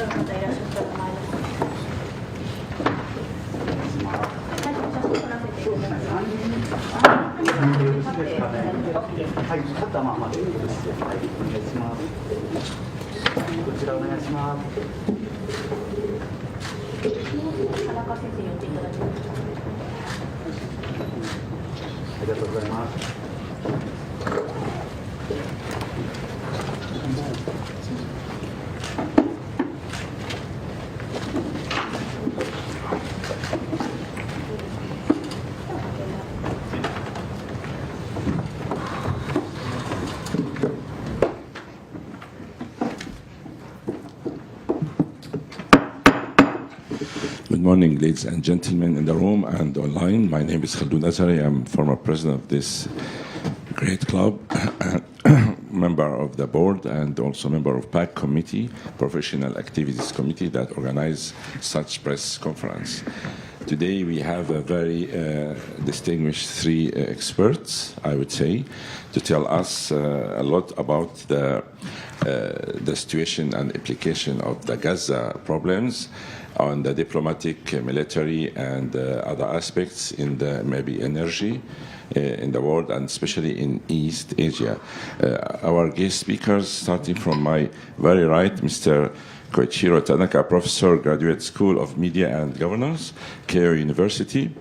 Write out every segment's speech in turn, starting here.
ゃる方いらっしゃったと思います。はい、ちょっとまあ、レンズです。はい、お願いします。こちらお願いします。田中先生に寄っていただきます。ありがとうございます。Good morning, ladies and gentlemen in the room and online. My name is Khaldun Azari. I'm former president of this great club, member of the board, and also member of PAC committee, Professional Activities Committee, that organize such press conference. Today we have a very distinguished three experts, I would say, to tell us a lot about the situation and implication of the Gaza problems on the diplomatic, military, and other aspects in the maybe energy in the world, and especially in East Asia. Our guest speakers, starting from my very right, Mr. Koichiro Tanaka, Professor, Graduate School of Media and Governance, Keio University.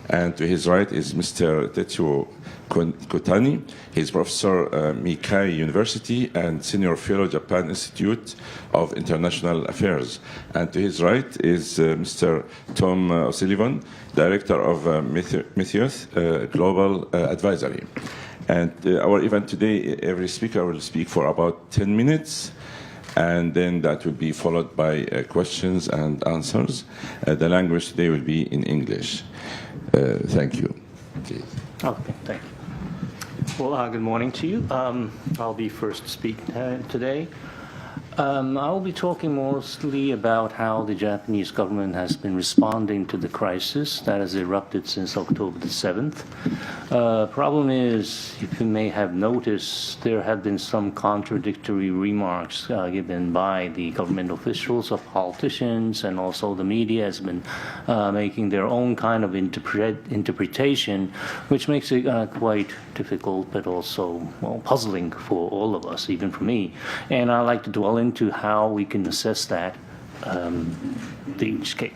And to his right is Mr. Tetsuo Kotani. He's Professor Meikai University and Senior Fellow, Japan Institute of International Affairs. And to his right is Mr. Tom O'Sullivan, Director of Maythos Global Advisory. And our event today, every speaker will speak for about 10 minutes. And then that will be followed by questions and answers. The language today will be in English. Thank you. Please. Okay, thank you. Well, good morning to you. I'll be first to speak today. I'll be talking mostly about how the Japanese government has been responding to the crisis that has erupted since October the 7th. Problem is, if you may have noticed, there have been some contradictory remarks given by the government officials or politicians, and also the media has been making their own kind of interpretation, which makes it quite difficult, but also puzzling for all of us, even for me. And I like to dwell into how we can assess that each case.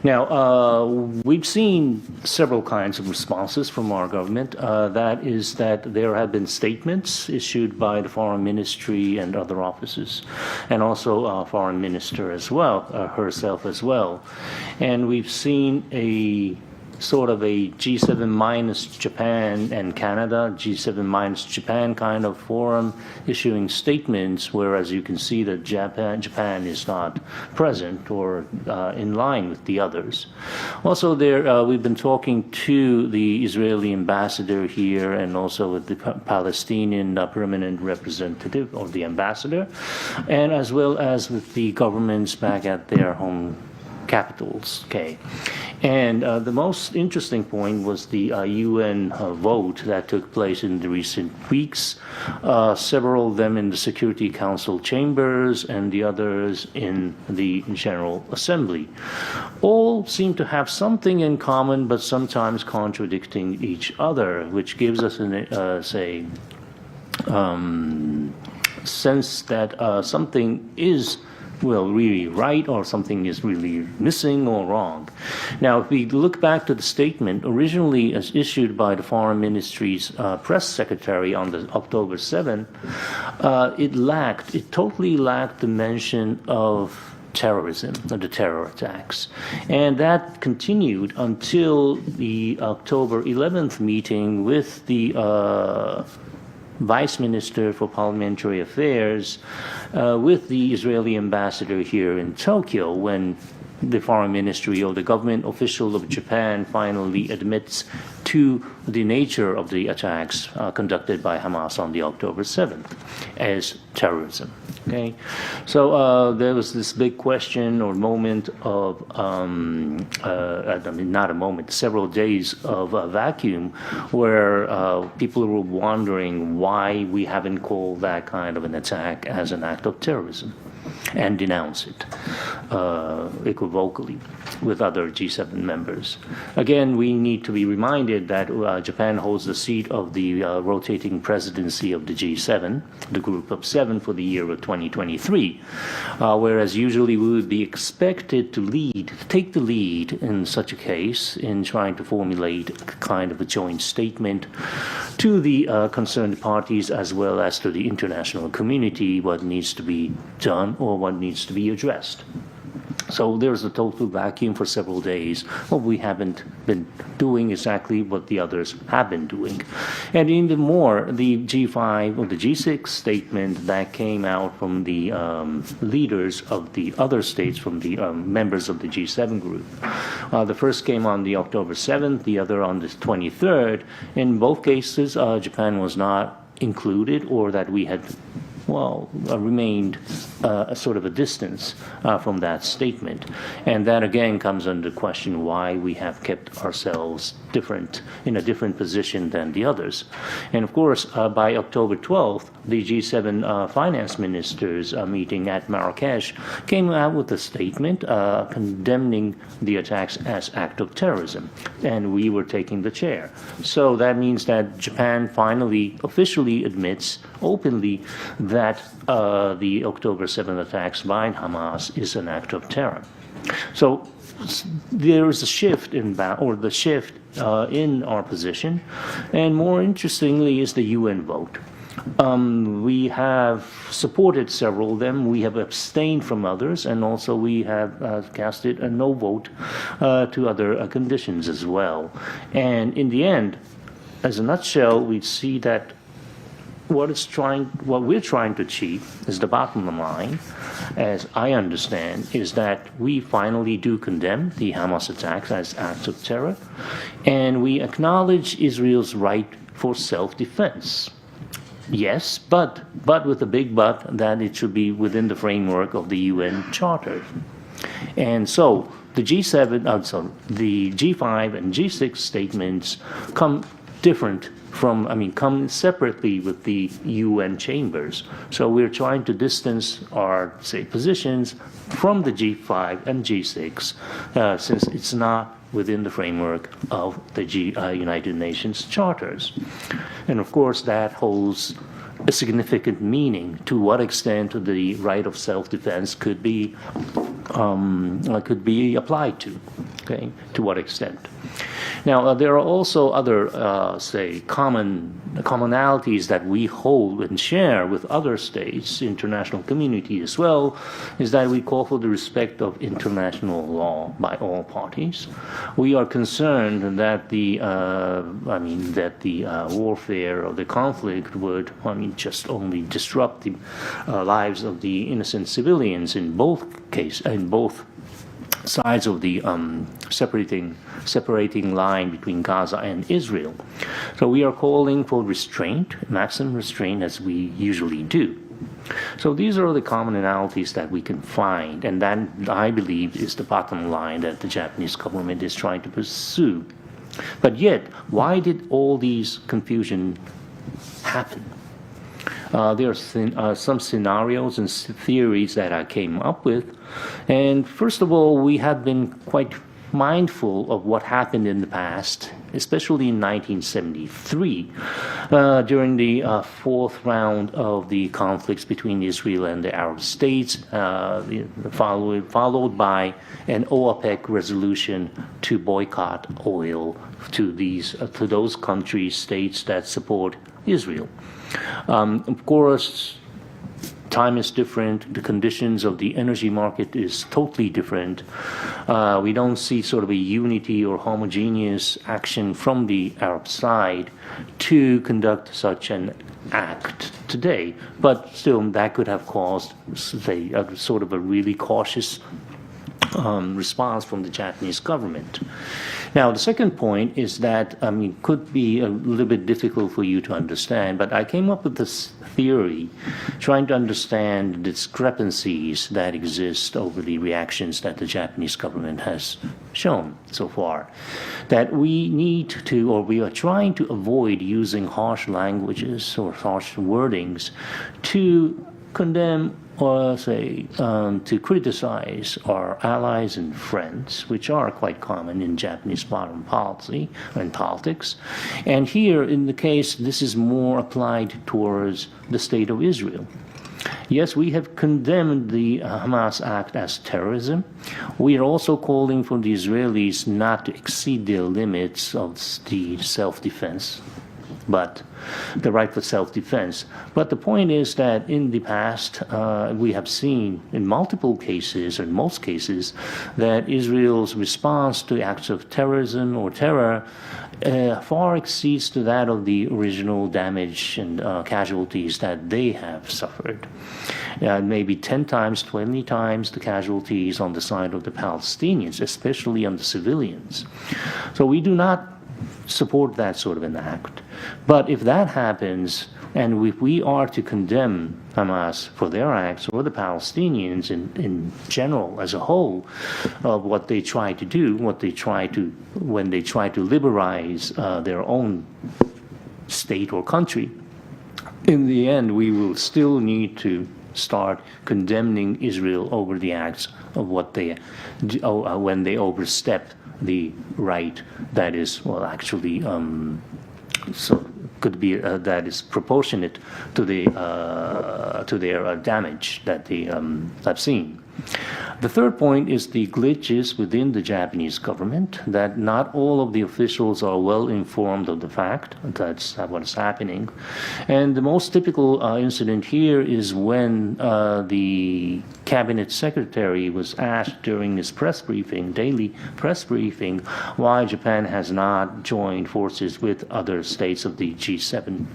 Now, we've seen several kinds of responses from our government. That is that there have been statements issued by the Foreign Ministry and other offices, and also Foreign Minister as well, herself as well. And we've seen a sort of a G7 minus Japan and Canada, G7 minus Japan kind of forum issuing statements, whereas you can see that Japan is not present or in line with the others. Also there, we've been talking to the Israeli ambassador here and also with the Palestinian permanent representative or the ambassador, and as well as with the governments back at their home capitals. Okay. And the most interesting point was the UN vote that took place in the recent weeks, several of them in the Security Council chambers and the others in the General Assembly. All seem to have something in common, but sometimes contradicting each other, which gives us a sense that something is really right or something is really missing or wrong. Now, if we look back to the statement originally as issued by the Foreign Ministry's press secretary on the October 7th, it totally lacked the mention of terrorism, or the terror attacks. And that continued until the October 11th meeting with the Vice Minister for Parliamentary Affairs with the Israeli ambassador here in Tokyo, when the foreign ministry or the government official of Japan finally admits to the nature of the attacks conducted by Hamas on the October 7th as terrorism. Okay, so there was this big question or moment of, not a moment, several days of vacuum where people were wondering why we haven't called that kind of an attack as an act of terrorism. and denounce it equivocally with other G7 members. Again, we need to be reminded that Japan holds the seat of the rotating presidency of the G7, the group of 7 for the year of 2023, whereas usually we would be expected to take the lead in such a case in trying to formulate a kind of a joint statement to the concerned parties as well as to the international community what needs to be done or what needs to be addressed. So there's a total vacuum for several days. Well, we haven't been doing exactly what the others have been doing. And even more, the G5 or the G6 statement that came out from the leaders of the other states, from the members of the G7 group. The first came on the October 7th, the other on the 23rd. In both cases, Japan was not included, or that we had remained a sort of a distance from that statement. And that again comes under question why we have kept ourselves in a different position than the others. And of course, by October 12th, the G7 finance ministers meeting at Marrakesh came out with a statement condemning the attacks as act of terrorism. And we were taking the chair. So that means that Japan finally officially admits openly that the October 7th attacks by Hamas is an act of terror. So there is a shift in our position, and more interestingly is the UN vote. We have supported several of them. We have abstained from others, and also we have casted a no vote to other conditions as well. And in the end, as a nutshell, we see that what we're trying to achieve is the bottom line, as I understand, is that we finally do condemn the Hamas attacks as acts of terror, and we acknowledge Israel's right for self-defense. Yes, but with a big but, that it should be within the framework of the UN Charter. And so the the G5 and G6 statements come come separately with the UN chambers. So we're trying to distance our, positions from the G5 and G6 since it's not within the framework of the United Nations charters. And of course, that holds a significant meaning to what extent the right of self-defense could be applied to, okay, to what extent. Now, there are also other, commonalities that we hold and share with other states, international community as well, is that we call for the respect of international law by all parties. We are concerned that the warfare or the conflict would, just only disrupt the lives of the innocent civilians in both sides of the separating line between Gaza and Israel. So we are calling for restraint, maximum restraint, as we usually do. So these are the commonalities that we can find, and that, I believe, is the bottom line that the Japanese government is trying to pursue. But yet, why did all these confusion happen? There are some scenarios and theories that I came up with. And first of all, we have been quite mindful of what happened in the past, especially in 1973, during the fourth round of the conflicts between Israel and the Arab states, followed by an OPEC resolution to boycott oil to those countries, states that support Israel. Of course, time is different. The conditions of the energy market is totally different. We don't see sort of a unity or homogeneous action from the Arab side to conduct such an act today. But still, that could have caused, sort of a really cautious response from the Japanese government. Now, the second point is that, could be a little bit difficult for you to understand, but I came up with this theory trying to understand the discrepancies that exist over the reactions that the Japanese government has shown so far. That we need to, or we are trying to avoid using harsh languages or harsh wordings to condemn or say to criticize our allies and friends, which are quite common in Japanese foreign policy and politics. And here, in the case, this is more applied towards the state of Israel. Yes, we have condemned the Hamas act as terrorism. We are also calling for the Israelis not to exceed their limits of the self-defense, but the right for self-defense. But the point is that in the past, we have seen in multiple cases, or in most cases, that Israel's response to acts of terrorism or terror far exceeds to that of the original damage and casualties that they have suffered. Maybe 10 times, 20 times the casualties on the side of the Palestinians, especially on the civilians. So we do not support that sort of an act. But if that happens, and if we are to condemn Hamas for their acts, or the Palestinians in general as a whole, of what they try to do, when they try to liberalize their own state or country, in the end we will still need to start condemning Israel over the acts of what they when they overstep the right that is, well, actually, so could be that is proportionate to their damage that they have seen. The third point is the glitches within the Japanese government, that not all of the officials are well informed of the fact that's what's happening. And the most typical incident here is when the cabinet secretary was asked during his press briefing, daily press briefing, why Japan has not joined forces with other states of the G7,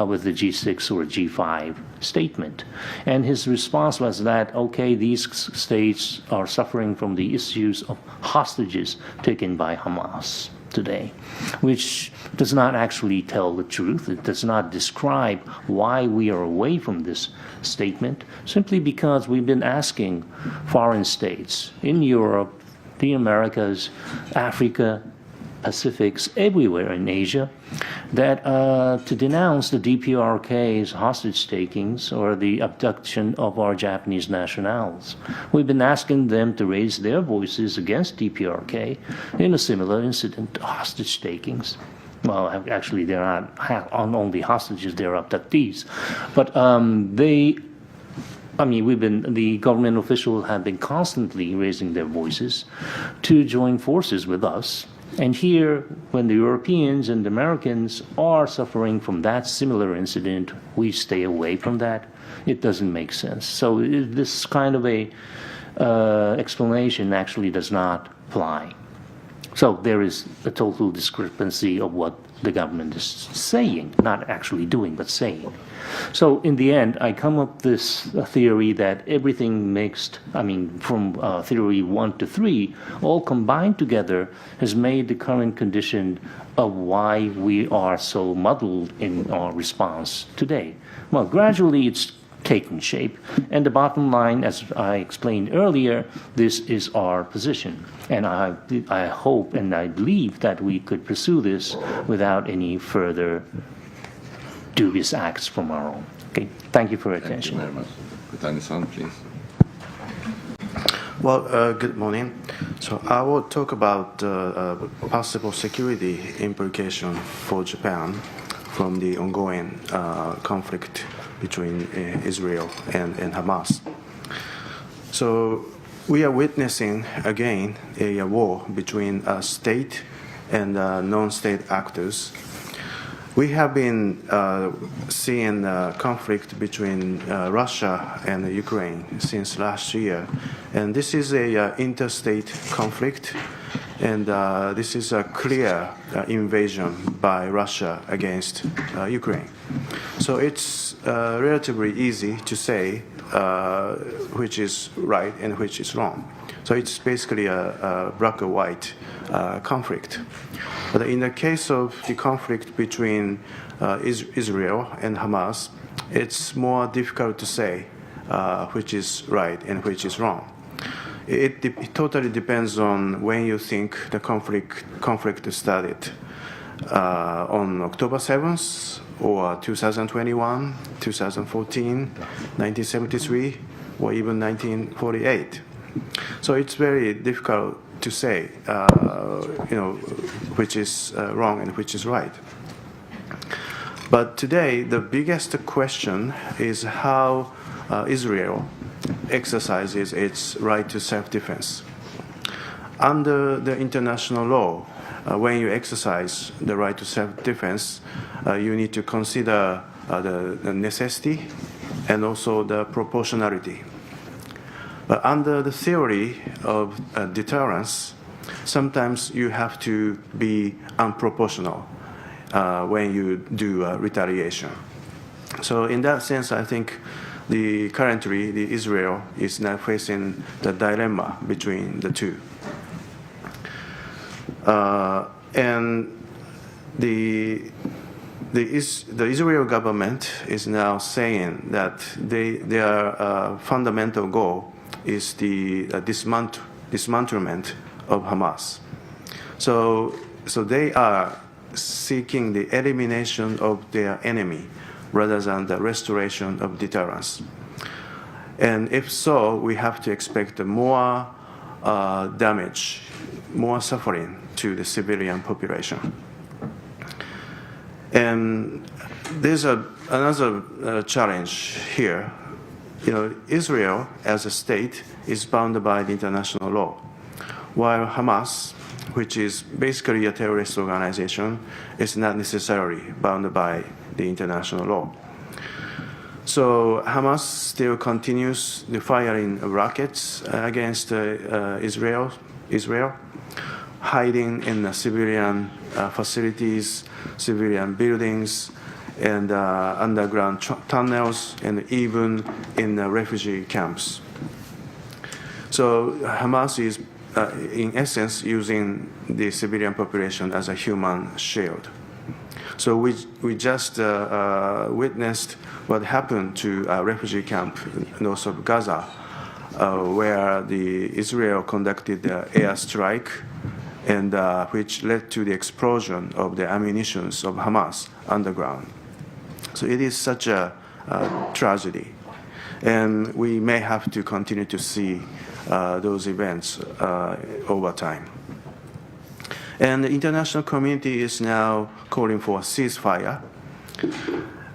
with the G6 or G5 statement. And his response was that, okay, these states are suffering from the issues of hostages taken by Hamas today, which does not actually tell the truth. It does not describe why we are away from this statement, simply because we've been asking foreign states in Europe, the Americas, Africa, Pacifics, everywhere in Asia, that to denounce the DPRK's hostage takings or the abduction of our Japanese nationals. We've been asking them to raise their voices against DPRK in a similar incident, hostage takings. Well, actually, they're not only hostages, they're abductees. But the government officials have been constantly raising their voices to join forces with us. And here, when the Europeans and the Americans are suffering from that similar incident, we stay away from that. It doesn't make sense. So this kind of a explanation actually does not apply. So there is a total discrepancy of what the government is saying, not actually doing, but saying. So in the end, I come up with this theory that everything mixed, from theory 1 to 3, all combined together has made the current condition of why we are so muddled in our response today. Well, gradually it's taken shape, and the bottom line, as I explained earlier, this is our position. And I hope and I believe that we could pursue this without any further dubious acts from our own. Okay, thank you for your attention. Thank you very much. Kotani-san, please. Well, good morning. So I will talk about possible security implication for Japan from the ongoing conflict between Israel and Hamas. So we are witnessing again a war between state and non-state actors. We have been seeing conflict between Russia and Ukraine since last year, and this is a interstate conflict, and this is a clear invasion by Russia against Ukraine. So it's relatively easy to say which is right and which is wrong. So it's basically a black or white conflict. But in the case of the conflict between Israel and Hamas, it's more difficult to say which is right and which is wrong. It totally depends on when you think the conflict started, on October 7th or 2021, 2014, 1973, or even 1948. So it's very difficult to say, which is wrong and which is right. But today, the biggest question is how Israel exercises its right to self-defense. Under the international law, when you exercise the right to self-defense, you need to consider the necessity and also the proportionality. But under the theory of deterrence, sometimes you have to be unproportional when you do retaliation. So in that sense, I think currently Israel is now facing the dilemma between the two. And the Israel government is now saying that their fundamental goal is the dismantlement of Hamas. So they are seeking the elimination of their enemy rather than the restoration of deterrence. And if so, we have to expect more damage, more suffering to the civilian population. And there's another challenge here. Israel as a state is bound by the international law, while Hamas, which is basically a terrorist organization, is not necessarily bound by the international law. So Hamas still continues the firing rockets against Israel, hiding in civilian facilities, civilian buildings, and underground tunnels, and even in refugee camps. So Hamas is, in essence, using the civilian population as a human shield. So we just witnessed what happened to a refugee camp north of Gaza, where Israel conducted an airstrike, and which led to the explosion of the ammunition of Hamas underground. So it is such a tragedy, and we may have to continue to see those events over time. And the international community is now calling for a ceasefire.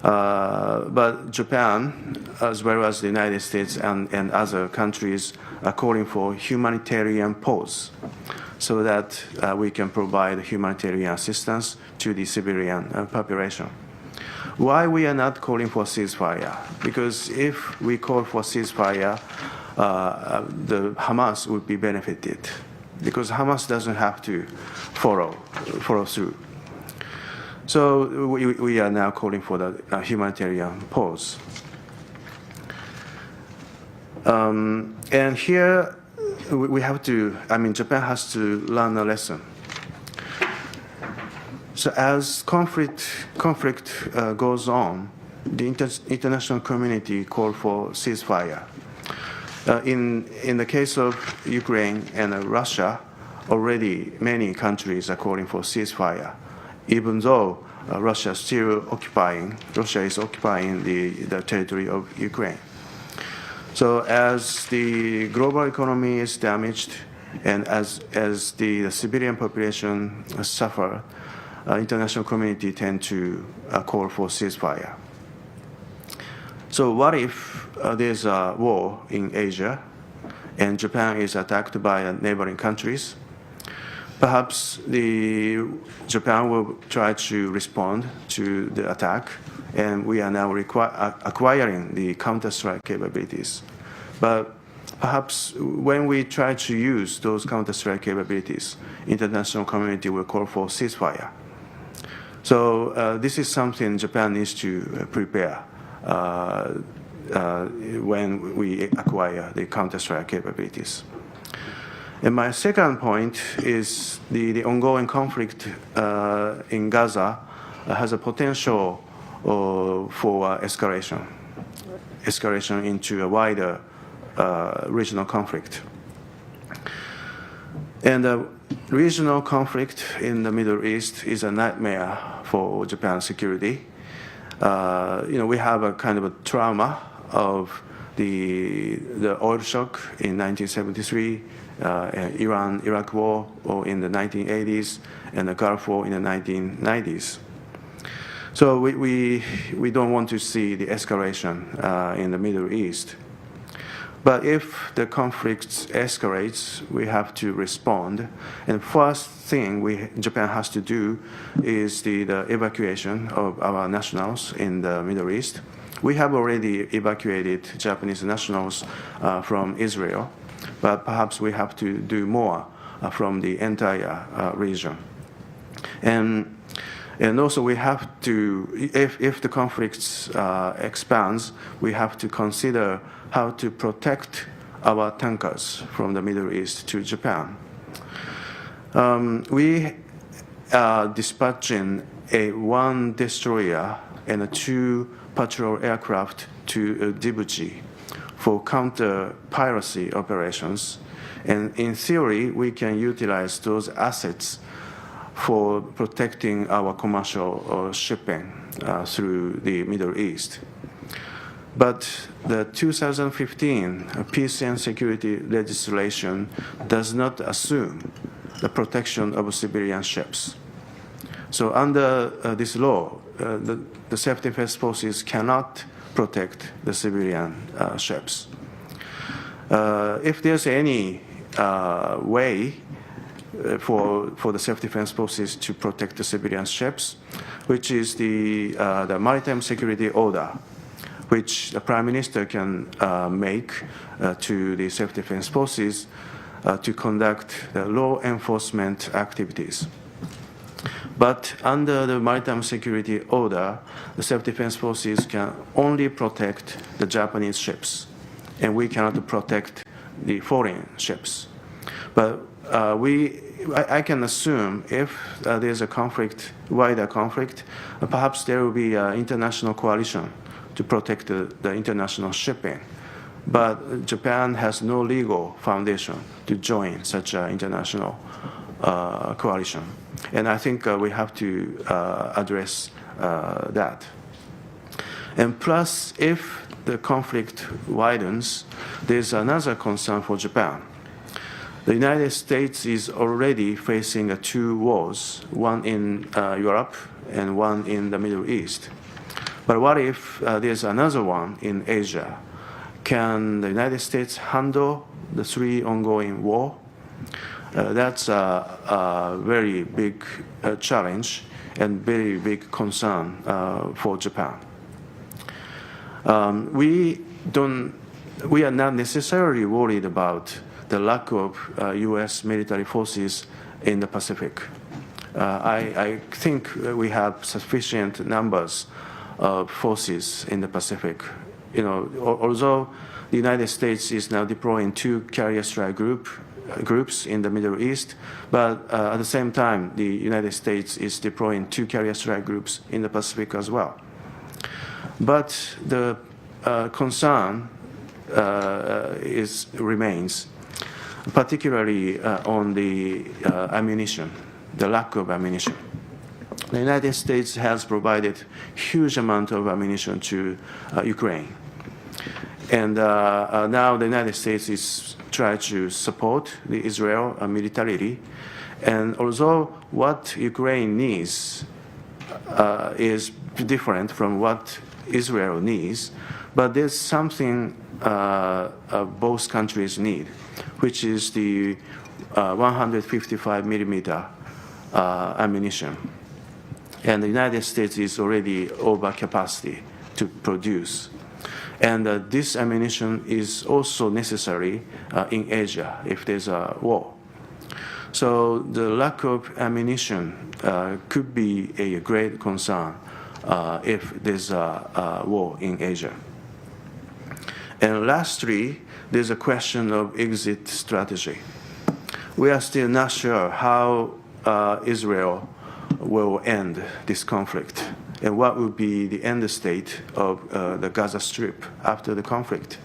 But Japan, as well as the United States and other countries, are calling for humanitarian pause so that we can provide humanitarian assistance to the civilian population. Why we are not calling for ceasefire? Because if we call for ceasefire, the Hamas would be benefited, because Hamas doesn't have to follow through. So we are now calling for the humanitarian pause. And here we have to, Japan has to learn a lesson. So as conflict goes on, the international community called for ceasefire. In the case of Ukraine and Russia, already many countries are calling for ceasefire, even though Russia is occupying the territory of Ukraine. So as the global economy is damaged, and as the civilian population suffer, international community tend to call for ceasefire. So what if there's a war in Asia and Japan is attacked by neighboring countries? Perhaps Japan will try to respond to the attack, and we are now acquiring the counter-strike capabilities. But perhaps when we try to use those counter-strike capabilities, international community will call for ceasefire. So this is something Japan needs to prepare when we acquire the counter-strike capabilities. And my second point is the ongoing conflict in Gaza has a potential for escalation into a wider regional conflict. And the regional conflict in the Middle East is a nightmare for Japan's security. we have a kind of a trauma of the oil shock in 1973, Iran-Iraq war in the 1980s, and the Gulf War in the 1990s. So we don't want to see the escalation in the Middle East. But if the conflict escalates, we have to respond. And first thing Japan has to do is the evacuation of our nationals in the Middle East. We have already evacuated Japanese nationals from Israel, but perhaps we have to do more from the entire region. And also we have to, if the conflict expands, we have to consider how to protect our tankers from the Middle East to Japan. We are dispatching one destroyer and 2 patrol aircraft to Djibouti for counter-piracy operations. And in theory, we can utilize those assets for protecting our commercial shipping through the Middle East. But the 2015 Peace and Security legislation does not assume the protection of civilian ships. So under this law, the self-defense forces cannot protect the civilian ships. If there's any way for the self-defense forces to protect the civilian ships, which is the Maritime Security Order, which the Prime Minister can make to the self-defense forces to conduct the law enforcement activities. But under the Maritime Security Order, the self-defense forces can only protect the Japanese ships, and we cannot protect the foreign ships. But I can assume if there's a conflict, wider conflict, perhaps there will be an international coalition to protect the international shipping. But Japan has no legal foundation to join such an international coalition. And I think we have to address that. And plus, if the conflict widens, there's another concern for Japan. The United States is already facing 2 wars, one in Europe and one in the Middle East. But what if there's another one in Asia? Can the United States handle the 3 ongoing wars? That's a very big challenge and very big concern for Japan. We are not necessarily worried about the lack of U.S. military forces in the Pacific. I think we have sufficient numbers of forces in the Pacific. Although the United States is now deploying 2 carrier strike groups in the Middle East, but at the same time, the United States is deploying 2 carrier strike groups in the Pacific as well. But the concern remains, particularly on the ammunition, the lack of ammunition. The United States has provided huge amount of ammunition to Ukraine. And now the United States is trying to support the Israel militarily. And although what Ukraine needs is different from what Israel needs, but there's something both countries need, which is the 155 millimeter ammunition. And the United States is already over capacity to produce. And this ammunition is also necessary in Asia if there's a war. So the lack of ammunition could be a great concern if there's a war in Asia. And lastly, there's a question of exit strategy. We are still not sure how Israel will end this conflict and what will be the end state of the Gaza Strip after the conflict.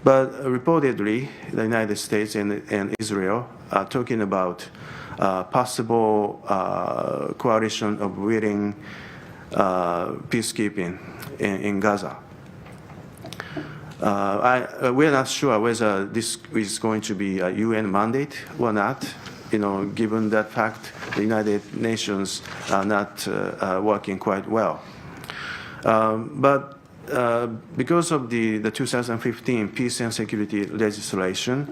But reportedly, the United States and Israel are talking about possible coalition of willing peacekeeping in Gaza. We're not sure whether this is going to be a UN mandate or not. Given that fact, the United Nations are not working quite well. But because of the 2015 peace and security legislation,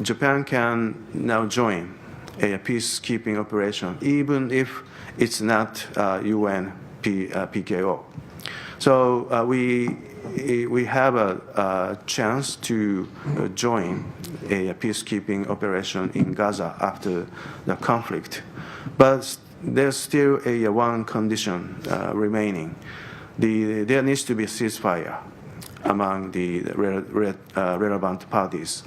Japan can now join a peacekeeping operation, even if it's not UN PKO. So we have a chance to join a peacekeeping operation in Gaza after the conflict. But there's still one condition remaining. There needs to be a ceasefire among the relevant parties.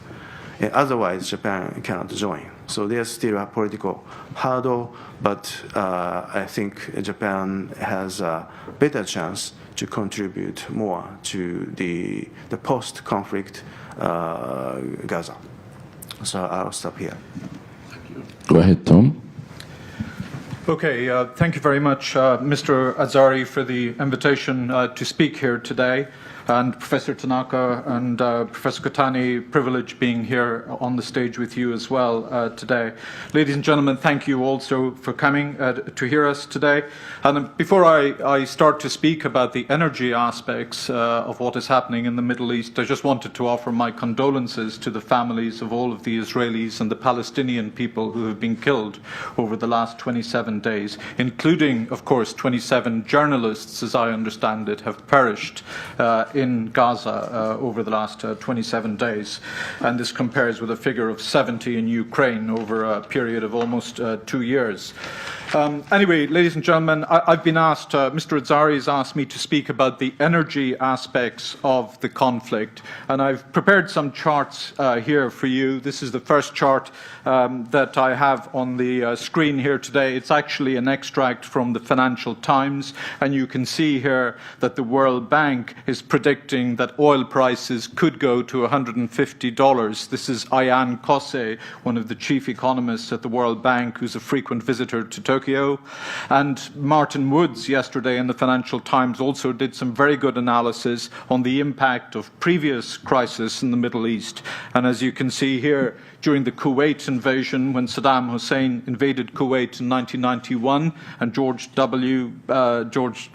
Otherwise, Japan cannot join. So there's still a political hurdle, but I think Japan has a better chance to contribute more to the post-conflict Gaza. So I'll stop here. Go ahead, Tom. Okay, thank you very much, Mr. Azari, for the invitation to speak here today. And Professor Tanaka and Professor Kotani, privilege being here on the stage with you as well today. Ladies and gentlemen, thank you also for coming to hear us today. And before I start to speak about the energy aspects of what is happening in the Middle East, I just wanted to offer my condolences to the families of all of the Israelis and the Palestinian people who have been killed over the last 27 days, including, of course, 27 journalists, as I understand it, have perished in Gaza over the last 27 days. And this compares with a figure of 70 in Ukraine over a period of almost 2 years. Anyway, ladies and gentlemen, I've been asked, Mr. Azari has asked me to speak about the energy aspects of the conflict. And I've prepared some charts here for you. This is the first chart that I have on the screen here today. It's actually an extract from the Financial Times. And you can see here that the World Bank is predicting that oil prices could go to $150. This is Ayaan Kose, one of the chief economists at the World Bank, who's a frequent visitor to Tokyo. And Martin Woods yesterday in the Financial Times also did some very good analysis on the impact of previous crises in the Middle East. And as you can see here, during the Kuwait invasion, when Saddam Hussein invaded Kuwait in 1991, and George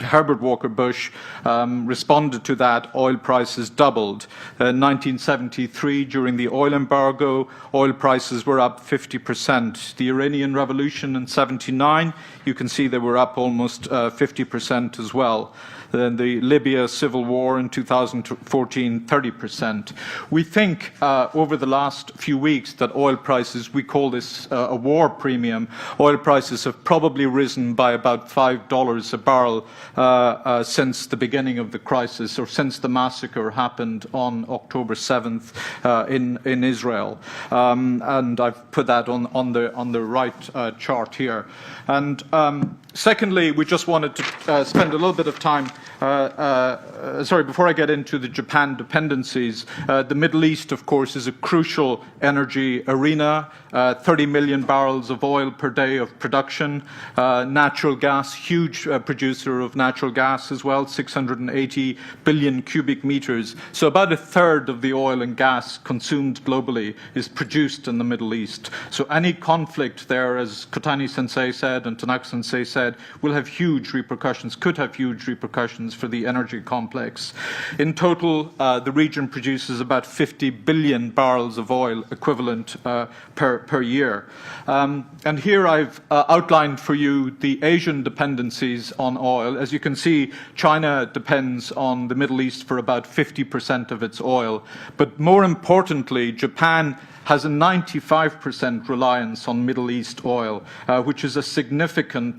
Herbert Walker Bush responded to that, oil prices doubled. In 1973, during the oil embargo, oil prices were up 50%. The Iranian Revolution in 79, you can see they were up almost 50% as well. Then the Libya civil war in 2014, 30%. We think over the last few weeks that oil prices, we call this a war premium, oil prices have probably risen by about $5 a barrel since the beginning of the crisis, or since the massacre happened on October 7th in Israel. And I've put that on the right chart here. And secondly, we just wanted to spend a little bit of time, before I get into the Japan dependencies, the Middle East, of course, is a crucial energy arena, 30 million barrels of oil per day of production, natural gas, huge producer of natural gas as well, 680 billion cubic meters. So about a third of the oil and gas consumed globally is produced in the Middle East. So any conflict there, as Kotani-sensei said and Tanaka-sensei said, will have huge repercussions, could have huge repercussions for the energy complex. In total, the region produces about 50 billion barrels of oil equivalent per year. And here I've outlined for you the Asian dependencies on oil. As you can see, China depends on the Middle East for about 50% of its oil. But more importantly, Japan has a 95% reliance on Middle East oil, which is a significant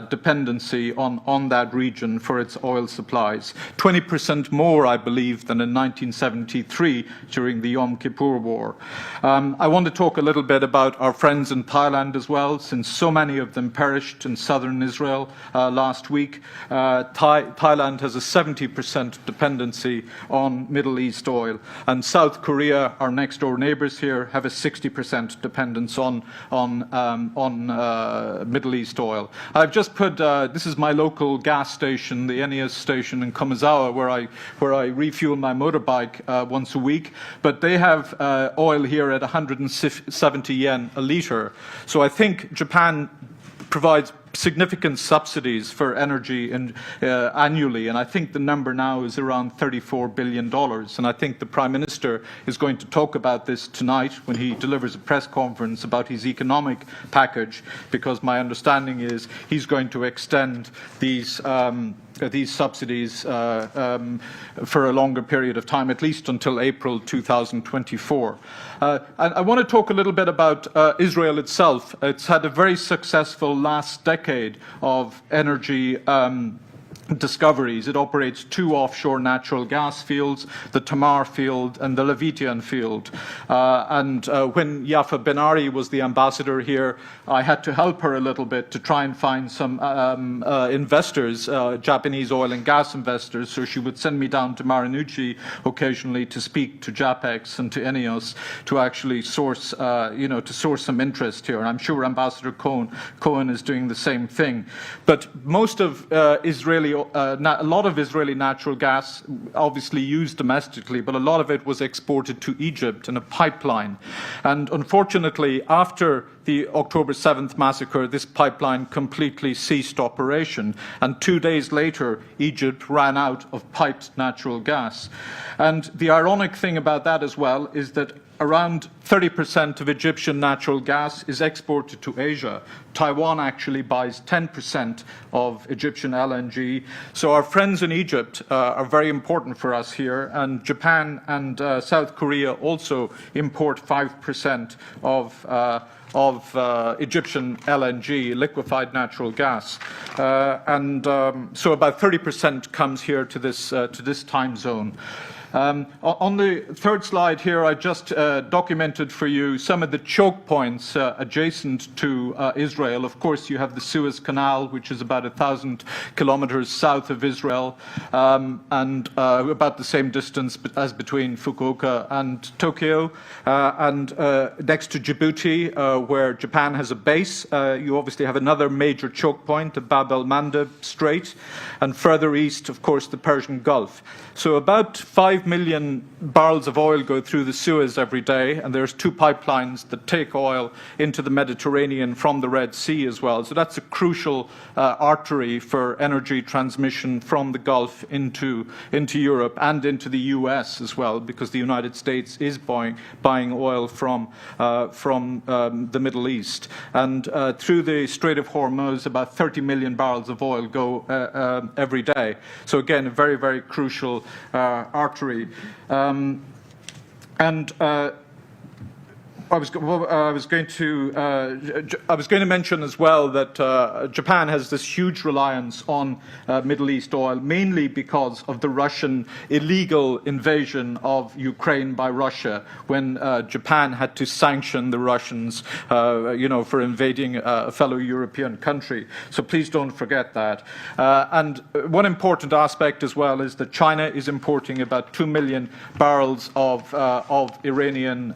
dependency on that region for its oil supplies. 20% more, I believe, than in 1973 during the Yom Kippur War. I want to talk a little bit about our friends in Thailand as well, since so many of them perished in southern Israel last week. Thailand has a 70% dependency on Middle East oil. And South Korea, our next door neighbors here, have a 60% dependence on Middle East oil. I've just put, this is my local gas station, the Enias station in Komazawa, where I refuel my motorbike once a week, but they have oil here at 170 yen a litre. So I think Japan provides significant subsidies for energy annually, and I think the number now is around $34 billion. And I think the Prime Minister is going to talk about this tonight when he delivers a press conference about his economic package, because my understanding is he's going to extend these subsidies for a longer period of time, at least until April 2024. And I want to talk a little bit about Israel itself. It's had a very successful last decade of energy discoveries. It operates 2 offshore natural gas fields, the Tamar field and the Levitian field. And when Yafa Ben-Ari was the ambassador here, I had to help her a little bit to try and find some investors, Japanese oil and gas investors, so she would send me down to Marunouchi occasionally to speak to JAPEX and to Enios to actually source, to source some interest here. And I'm sure Ambassador Cohen is doing the same thing. But most of a lot of Israeli natural gas obviously used domestically, but a lot of it was exported to Egypt in a pipeline. And unfortunately, after the October 7th massacre, this pipeline completely ceased operation. And 2 days later, Egypt ran out of piped natural gas. And the ironic thing about that as well is that around 30% of Egyptian natural gas is exported to Asia. Taiwan actually buys 10% of Egyptian LNG. So our friends in Egypt are very important for us here, and Japan and South Korea also import 5% of Egyptian LNG, liquefied natural gas. So about 30% comes here to this time zone. On the third slide here, I just documented for you some of the choke points adjacent to Israel. Of course, you have the Suez Canal, which is about 1,000 kilometers south of Israel, and about the same distance as between Fukuoka and Tokyo. And next to Djibouti, where Japan has a base, you obviously have another major choke point, the Bab el-Mandeb Strait, and further east, of course, the Persian Gulf. So about 5 million barrels of oil go through the Suez every day, and there's 2 pipelines that take oil into the Mediterranean from the Red Sea as well. So that's a crucial artery for energy transmission from the Gulf into Europe and into the US as well, because the United States is buying oil from the Middle East. And through the Strait of Hormuz, about 30 million barrels of oil go every day. So again, a very, very crucial artery. I was going to mention as well that Japan has this huge reliance on Middle East oil, mainly because of the Russian illegal invasion of Ukraine by Russia, when Japan had to sanction the Russians, for invading a fellow European country. So please don't forget that. And one important aspect as well is that China is importing about 2 million barrels of Iranian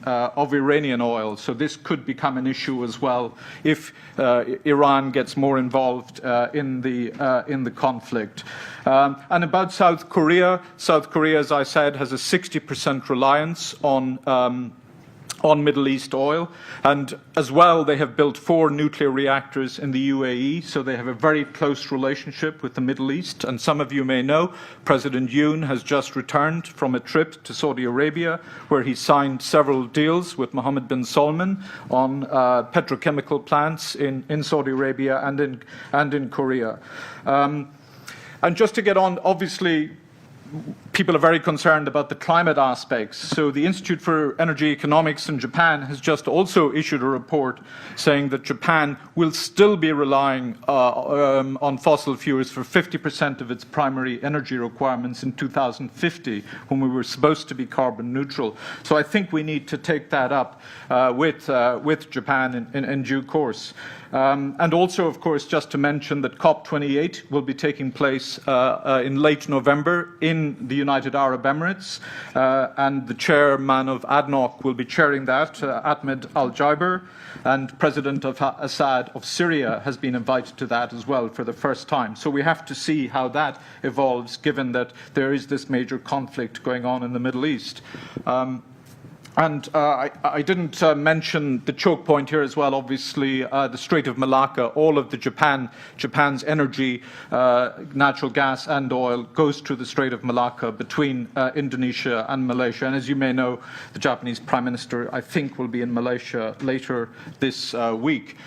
oil. So this could become an issue as well if Iran gets more involved in the conflict. And about South Korea, as I said, has a 60% reliance on Middle East oil. And as well, they have built 4 nuclear reactors in the UAE, so they have a very close relationship with the Middle East. And some of you may know, President Yoon has just returned from a trip to Saudi Arabia, where he signed several deals with Mohammed bin Salman on petrochemical plants in Saudi Arabia and in Korea. And just to get on, obviously, people are very concerned about the climate aspects. So the Institute for Energy Economics in Japan has just also issued a report saying that Japan will still be relying on fossil fuels for 50% of its primary energy requirements in 2050, when we were supposed to be carbon neutral. So I think we need to take that up with Japan in due course. And also, of course, just to mention that COP28 will be taking place in late November in the United Arab Emirates, and the chairman of ADNOC will be chairing that, Ahmed Al-Jaiber, and President of Assad of Syria has been invited to that as well for the first time. So we have to see how that evolves, given that there is this major conflict going on in the Middle East. I didn't mention the choke point here as well. Obviously, the Strait of Malacca, all of the Japan's energy, natural gas and oil goes through the Strait of Malacca between Indonesia and Malaysia. And as you may know, the Japanese Prime Minister, I think, will be in Malaysia later this week.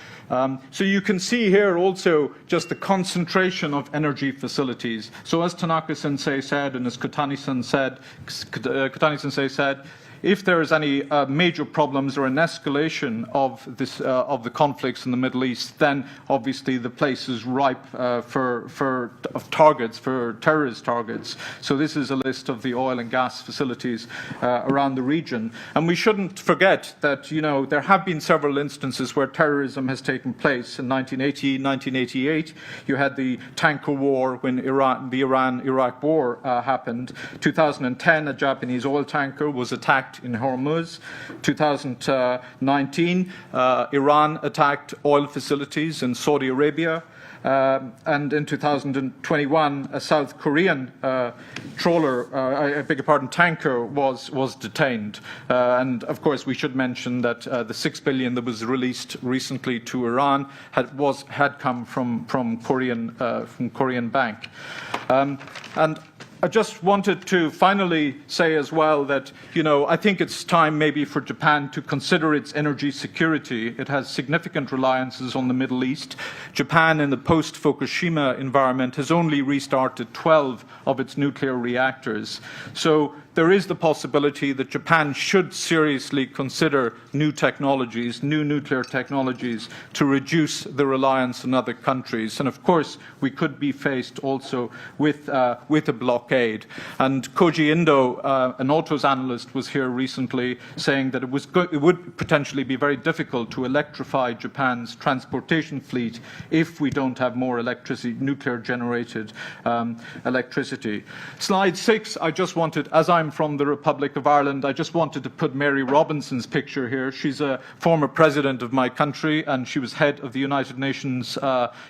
So you can see here also just the concentration of energy facilities. So as Tanaka-sensei said, and as Kotani-sensei said, if there is any major problems or an escalation of the conflicts in the Middle East, then obviously the place is ripe for terrorist targets. So this is a list of the oil and gas facilities around the region. And we shouldn't forget that, you know, there have been several instances where terrorism has taken place. In 1980, 1988, you had the tanker war when the Iran-Iraq war happened. 2010, a Japanese oil tanker was attacked in Hormuz. 2019, Iran attacked oil facilities in Saudi Arabia. And in 2021, a South Korean tanker was detained. And of course, we should mention that the $6 billion that was released recently to Iran had come from Korean Bank. And I just wanted to finally say as well that, you know, I think it's time maybe for Japan to consider its energy security. It has significant reliances on the Middle East. Japan, in the post-Fukushima environment, has only restarted 12 of its nuclear reactors. So there is the possibility that Japan should seriously consider new technologies, new nuclear technologies, to reduce the reliance on other countries. And of course, we could be faced also with a blockade. And Koji Indo, an autos analyst, was here recently saying that it would potentially be very difficult to electrify Japan's transportation fleet if we don't have more electricity, nuclear-generated electricity. Slide 6, I just wanted, as I'm from the Republic of Ireland, I just wanted to put Mary Robinson's picture here. She's a former president of my country, and she was head of the United Nations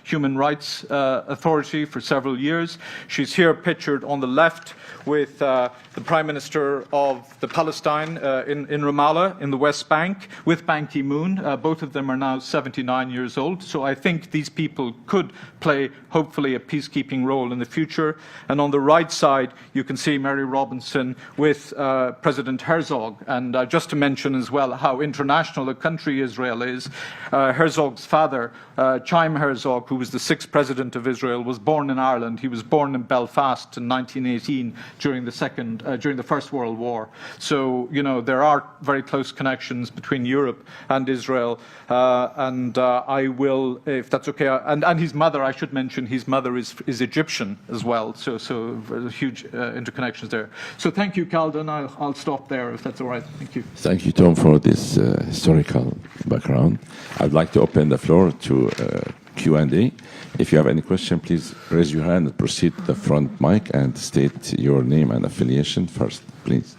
Human Rights Authority for several years. She's here pictured on the left with the Prime Minister of the Palestine in Ramallah, in the West Bank, with Ban Ki-moon. Both of them are now 79 years old. So I think these people could play, hopefully, a peacekeeping role in the future. And on the right side, you can see Mary Robinson with President Herzog. And just to mention as well how international a country Israel is, Herzog's father, Chaim Herzog, who was the 6th president of Israel, was born in Ireland. He was born in Belfast in 1918 during the First World War. So, you know, there are very close connections between Europe and Israel. I will, if that's okay, and his mother, I should mention, his mother is Egyptian as well. So huge interconnections there. So thank you, Calden. I'll stop there if that's all right. Thank you. Thank you, Tom, for this historical background. I'd like to open the floor to Q&A. If you have any question, please raise your hand and proceed to the front mic and state your name and affiliation first, please.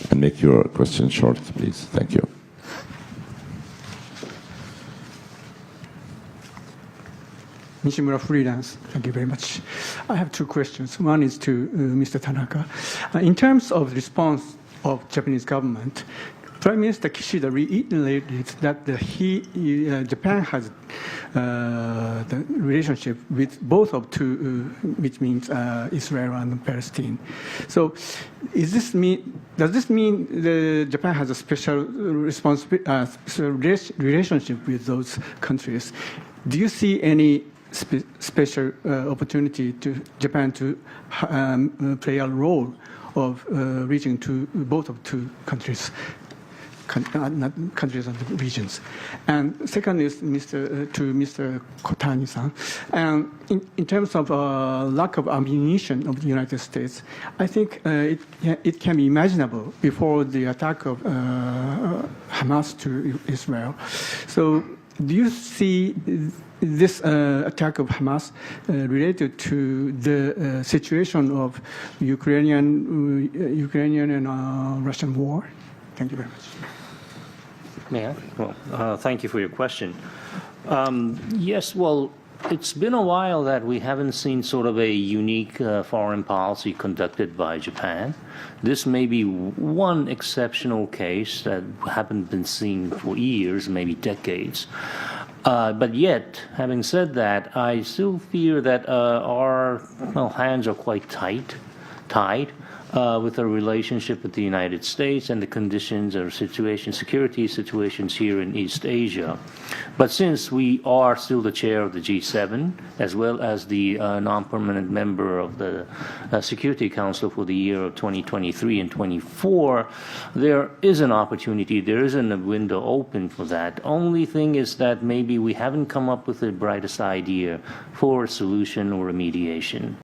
And make your question short, please. Thank you. Nishimura Freelance, thank you very much. I have two questions. One is to Mr. Tanaka. In terms of the response of Japanese government, Prime Minister Kishida reiterated that Japan has the relationship with both of two, which means Israel and Palestine. So, does this mean Japan has a special relationship with those countries? Do you see any special opportunity to Japan to play a role of reaching to both of two countries? Countries and regions. And second is to Mr. Kotani-san. In terms of lack of ammunition of the United States, I think it can be imaginable before the attack of Hamas to Israel. So do you see this attack of Hamas related to the situation of Ukrainian and Russian war? Thank you very much. May I? Well, thank you for your question. Yes, well, it's been a while that we haven't seen sort of a unique foreign policy conducted by Japan. This may be one exceptional case that haven't been seen for years, maybe decades. But yet, having said that, I still fear that our hands are quite tied with our relationship with the United States and the conditions or security situations here in East Asia. But since we are still the chair of the G7, as well as the non-permanent member of the Security Council for the year of 2023 and 24, there is an opportunity, there isn't a window open for that. Only thing is that maybe we haven't come up with the brightest idea for a solution or a mediation.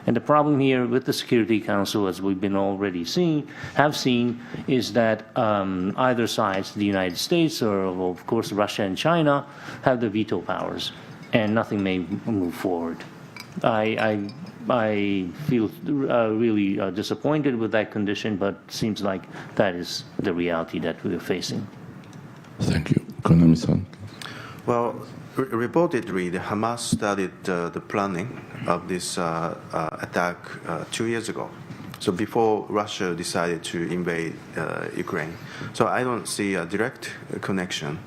And the problem here with the Security Council, as we've been already have seen, is that either sides, the United States or, of course, Russia and China, have the veto powers, and nothing may move forward. I feel really disappointed with that condition, but it seems like that is the reality that we are facing. Thank you. Konami-san. Well, reportedly, the Hamas started the planning of this attack 2 years ago. So before Russia decided to invade Ukraine. So I don't see a direct connection.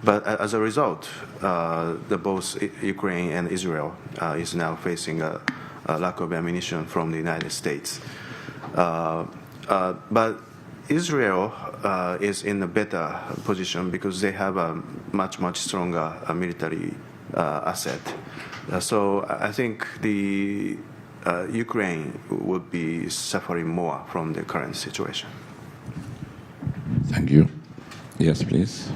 But as a result, both Ukraine and Israel is now facing a lack of ammunition from the United States. But Israel is in a better position because they have a much stronger military asset. So I think the Ukraine would be suffering more from the current situation. Thank you. Yes, please.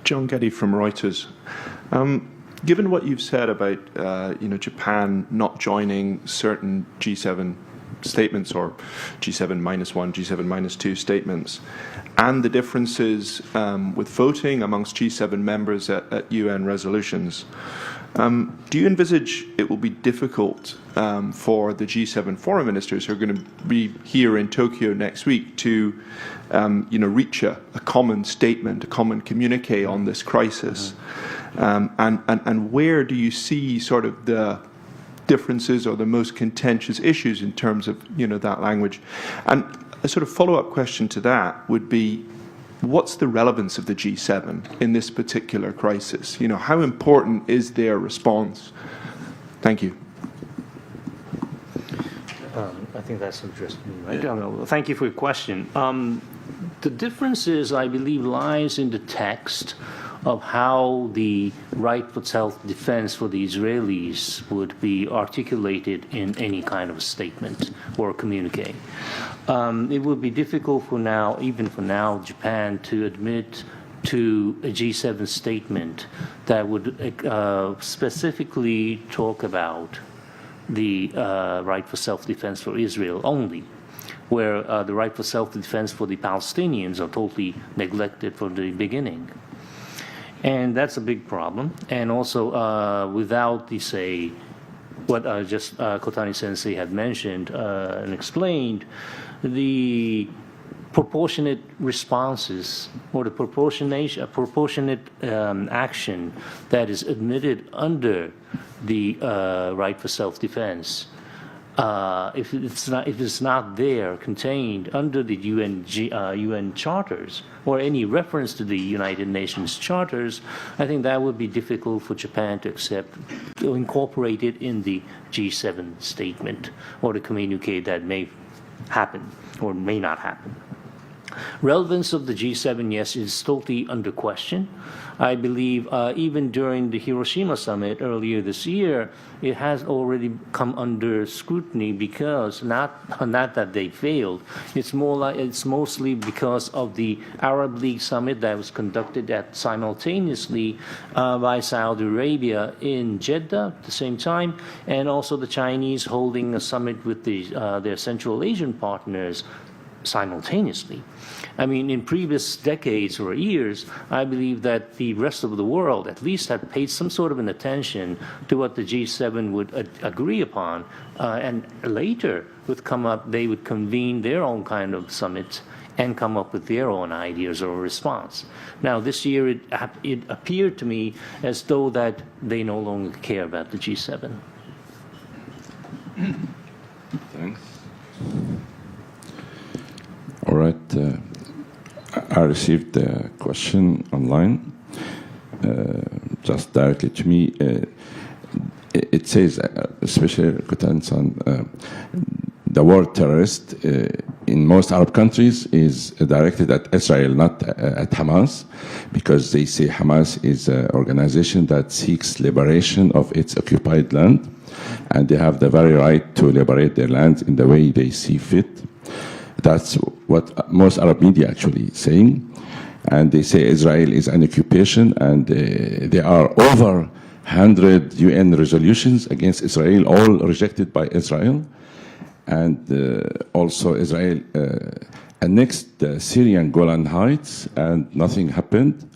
John Getty from Reuters. Given what you've said about Japan not joining certain G7 statements or G7-1, G7-2 statements, and the differences with voting amongst G7 members at UN resolutions, do you envisage it will be difficult for the G7 foreign ministers who are going to be here in Tokyo next week to reach a common statement, a common communique on this crisis? And where do you see sort of the differences or the most contentious issues in terms of that language? And a sort of follow-up question to that would be, what's the relevance of the G7 in this particular crisis? How important is their response? Thank you. I think that's interesting, right? Thank you for your question. The differences, I believe, lies in the text of how the right for self-defense for the Israelis would be articulated in any kind of statement or communique. It would be difficult even for now, Japan to admit to a G7 statement that would specifically talk about the right for self-defense for Israel only, where the right for self-defense for the Palestinians are totally neglected from the beginning. And that's a big problem. And also, without what just Kotani Sensei had mentioned and explained, the proportionate responses or the proportionate action that is admitted under the right for self-defense. If it's not there contained under the UN charters or any reference to the United Nations charters, I think that would be difficult for Japan to accept, to incorporate it in the G7 statement or the communique that may happen or may not happen. Relevance of the G7, yes, is totally under question. I believe even during the Hiroshima summit earlier this year, it has already come under scrutiny because not that they failed. It's mostly because of the Arab League summit that was conducted simultaneously by Saudi Arabia in Jeddah at the same time, and also the Chinese holding a summit with their Central Asian partners simultaneously. I mean, in previous decades or years, I believe that the rest of the world at least had paid some sort of an attention to what the G7 would agree upon, and later they would convene their own kind of summit and come up with their own ideas or response. Now, this year it appeared to me as though that they no longer care about the G7. Thanks. All right. I received a question online, just directly to me. It says, especially Kotani-san, the word terrorist in most Arab countries is directed at Israel, not at Hamas, because they say Hamas is an organization that seeks liberation of its occupied land, and they have the very right to liberate their land in the way they see fit. That's what most Arab media actually saying. And they say Israel is an occupation, and there are over 100 UN resolutions against Israel, all rejected by Israel. And also Israel annexed the Syrian Golan Heights, and nothing happened.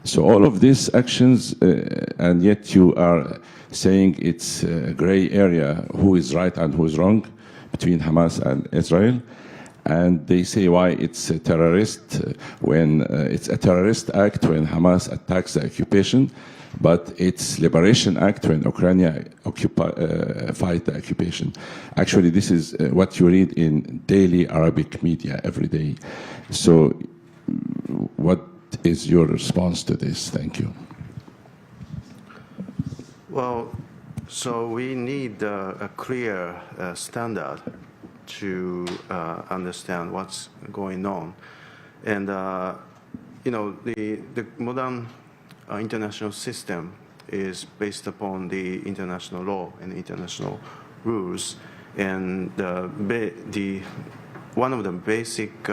So all of these actions, and yet you are saying it's a gray area, who is right and who is wrong between Hamas and Israel. And they say why it's a terrorist when it's a terrorist act when Hamas attacks the occupation, but it's liberation act when Ukraine fight the occupation. Actually, this is what you read in daily Arabic media every day. So what is your response to this? Thank you. Well, so we need a clear standard to understand what's going on. And, you know, the modern international system is based upon the international law and international rules. And one of the basic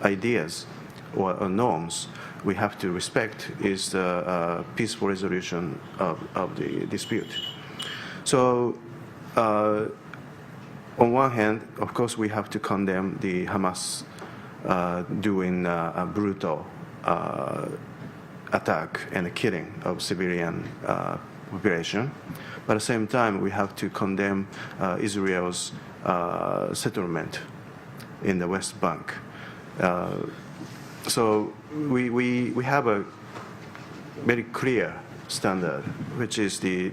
ideas or norms we have to respect is the peaceful resolution of the dispute. So, on one hand, of course, we have to condemn the Hamas doing a brutal attack and killing of civilian population. But at the same time, we have to condemn Israel's settlement in the West Bank. So we have a very clear standard, which is the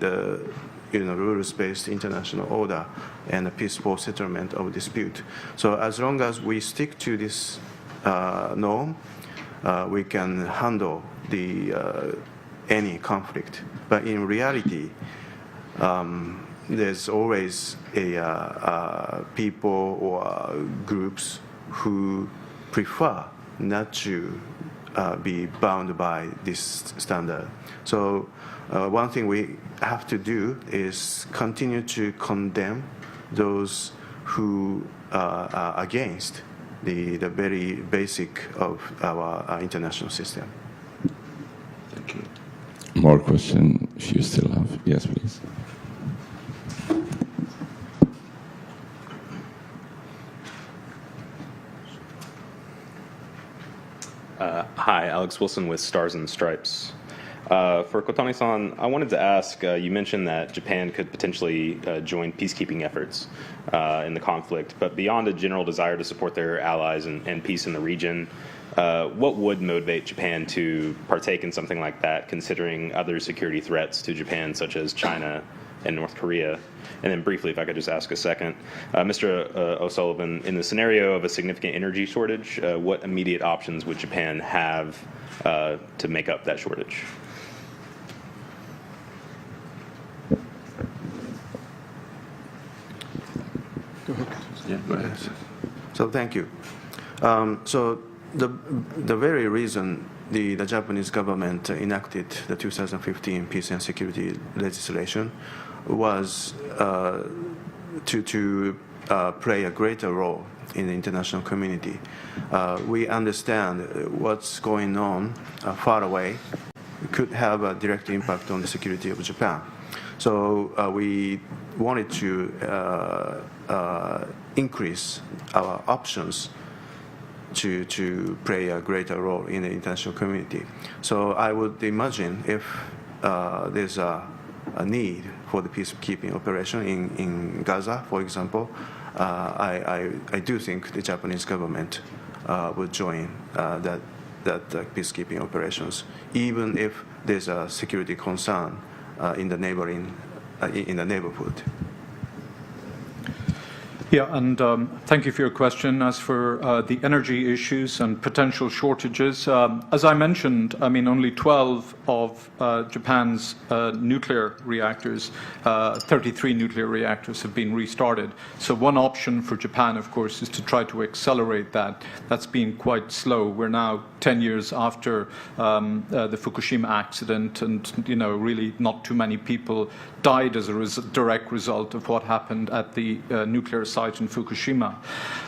rules-based international order and a peaceful settlement of dispute. So as long as we stick to this norm, we can handle any conflict. But in reality, there's always people or groups who prefer not to be bound by this standard. So one thing we have to do is continue to condemn those who are against the very basic of our international system. Thank you. More question, if you still have. Yes, please. Hi, Alex Wilson with Stars and Stripes. For Kotani-san, I wanted to ask, you mentioned that Japan could potentially join peacekeeping efforts in the conflict, but beyond a general desire to support their allies and peace in the region, what would motivate Japan to partake in something like that, considering other security threats to Japan, such as China and North Korea? And then briefly, if I could just ask a second, Mr. O'Sullivan, in the scenario of a significant energy shortage, what immediate options would Japan have to make up that shortage? So thank you. So the very reason the Japanese government enacted the 2015 peace and security legislation was to play a greater role in the international community. We understand what's going on far away could have a direct impact on the security of Japan. So we wanted to increase our options to play a greater role in the international community. So I would imagine if there's a need for the peacekeeping operation in Gaza, for example, I do think the Japanese government would join that peacekeeping operations, even if there's a security concern in the neighborhood. Yeah, and thank you for your question. As for the energy issues and potential shortages, as I mentioned, I mean, only 12 of Japan's nuclear reactors, 33 nuclear reactors have been restarted. So one option for Japan, of course, is to try to accelerate that. That's been quite slow. We're now 10 years after the Fukushima accident, and really not too many people died as a direct result of what happened at the nuclear site in Fukushima.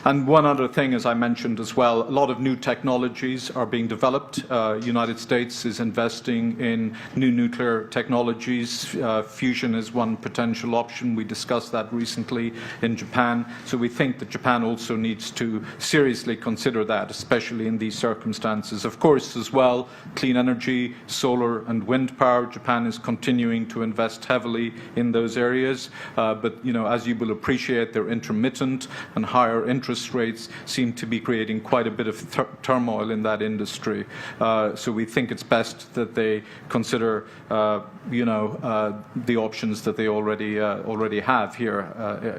And one other thing, as I mentioned as well, a lot of new technologies are being developed. United States is investing in new nuclear technologies. Fusion is one potential option. We discussed that recently in Japan. So we think that Japan also needs to seriously consider that, especially in these circumstances. Of course, as well, clean energy, solar and wind power. Japan is continuing to invest heavily in those areas. But, as you will appreciate, they're intermittent, and higher interest rates seem to be creating quite a bit of turmoil in that industry. So we think it's best that they consider, the options that they already have here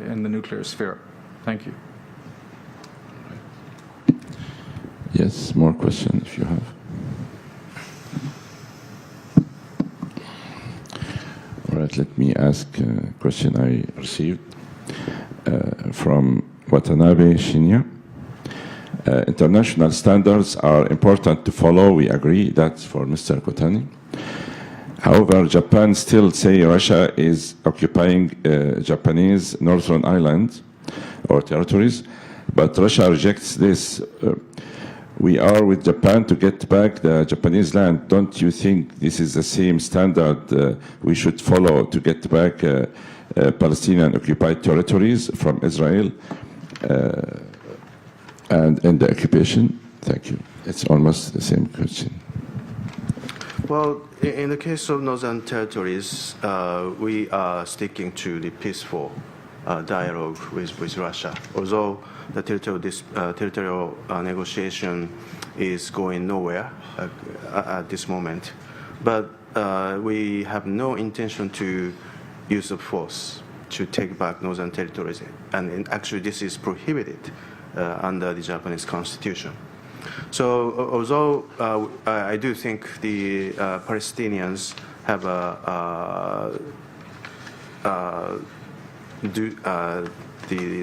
in the nuclear sphere. Thank you. Yes, more questions if you have. All right, let me ask a question I received from Watanabe Shinya. International standards are important to follow. We agree. That's for Mr. Kotani. However, Japan still say Russia is occupying Japanese northern islands or territories, but Russia rejects this. We are with Japan to get back the Japanese land. Don't you think this is the same standard we should follow to get back Palestinian occupied territories from Israel and the occupation? Thank you. It's almost the same question. Well, in the case of northern territories, we are sticking to the peaceful dialogue with Russia, although the territorial negotiation is going nowhere at this moment. But we have no intention to use of force to take back northern territories. And actually, this is prohibited under the Japanese constitution. So although I do think the Palestinians have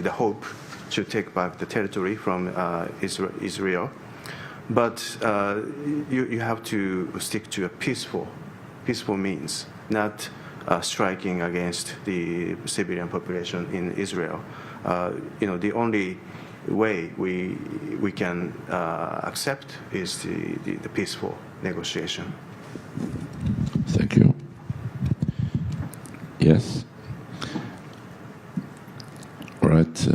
the hope to take back the territory from Israel, but you have to stick to a peaceful means, not striking against the civilian population in Israel. The only way we can accept is the peaceful negotiation. Thank you. Yes. All right.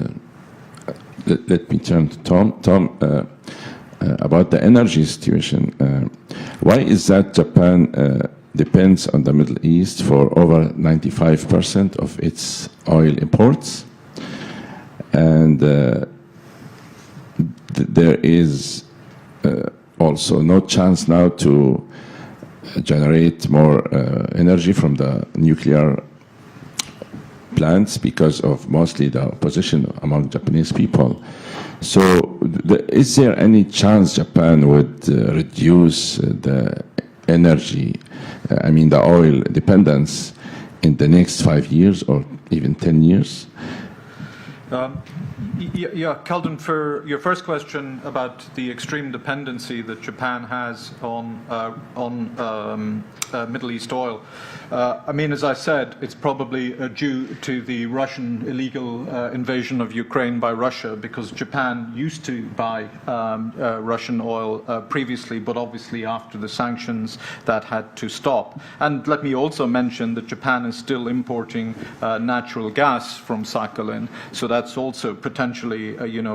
Let me turn to Tom. Tom, about the energy situation. Why is that Japan depends on the Middle East for over 95% of its oil imports? And there is also no chance now to generate more energy from the nuclear plants because of mostly the opposition among Japanese people. So is there any chance Japan would reduce the energy, the oil dependence in the next 5 years or even 10 years? Yeah, Keldon, for your first question about the extreme dependency that Japan has on Middle East oil, as I said, it's probably due to the Russian illegal invasion of Ukraine by Russia, because Japan used to buy Russian oil previously, but obviously after the sanctions that had to stop. And let me also mention that Japan is still importing natural gas from Sakhalin, so that's also potentially potentially,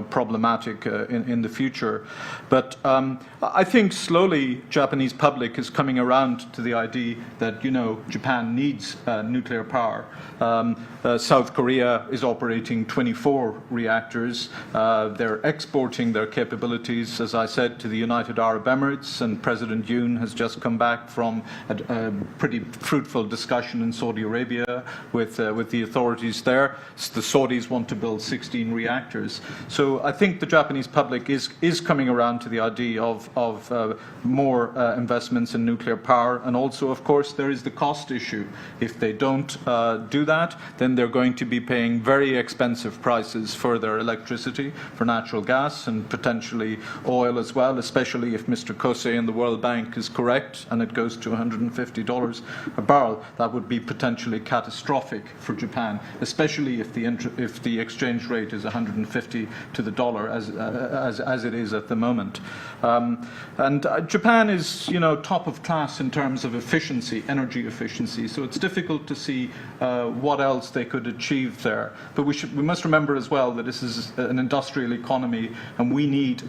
problematic in the future. But I think slowly Japanese public is coming around to the idea that, Japan needs nuclear power. South Korea is operating 24 reactors. They're exporting their capabilities, as I said, to the United Arab Emirates, and President Yoon has just come back from a pretty fruitful discussion in Saudi Arabia with the authorities there. The Saudis want to build 16 reactors. So I think the Japanese public is coming around to the idea of more investments in nuclear power. And also, of course, there is the cost issue. If they don't do that, then they're going to be paying very expensive prices for their electricity, for natural gas, and potentially oil as well, especially if Mr. Kosei in the World Bank is correct and it goes to $150 a barrel. That would be potentially catastrophic for Japan, especially if the exchange rate is 150 to the dollar as it is at the moment. And Japan is, top of class in terms of efficiency, energy efficiency. So it's difficult to see what else they could achieve there. But we must remember as well that this is an industrial economy, and we need,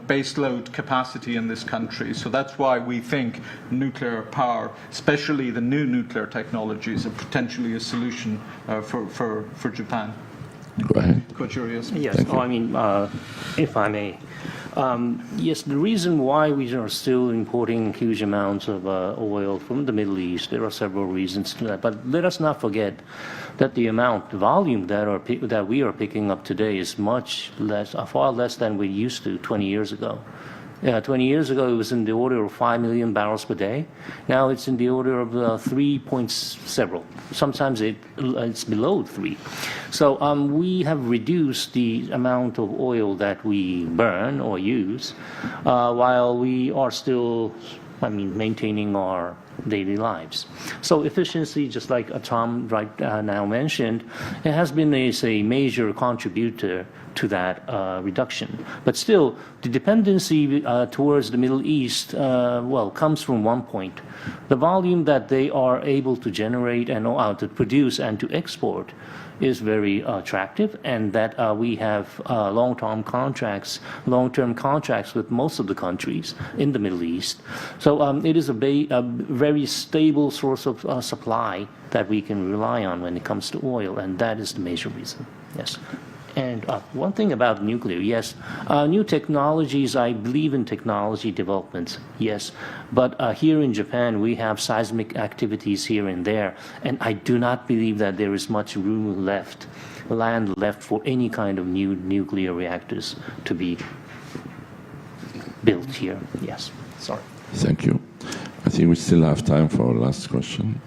baseload capacity in this country. So that's why we think nuclear power, especially the new nuclear technologies, are potentially a solution for Japan. Go ahead. Koichiro, yes. Yes, if I may. Yes, the reason why we are still importing huge amounts of oil from the Middle East, there are several reasons to that. But let us not forget that the volume that we are picking up today is much less, far less than we used to 20 years ago. 20 years ago, it was in the order of 5 million barrels per day. Now it's in the order of 3 point several. Sometimes it's below 3. So we have reduced the amount of oil that we burn or use, while we are still, maintaining our daily lives. So efficiency, just like Tom now mentioned, it has been a major contributor to that reduction. But still, the dependency towards the Middle East, comes from one point. The volume that they are able to generate and to produce and to export is very attractive, and that we have long-term contracts with most of the countries in the Middle East. So it is a very stable source of supply that we can rely on when it comes to oil, and that is the major reason. Yes. And one thing about nuclear, yes, new technologies, I believe in technology developments, yes, but here in Japan we have seismic activities here and there, and I do not believe that there is much land left for any kind of new nuclear reactors to be built here. Yes, sorry. Thank you. I think we still have time for our last question.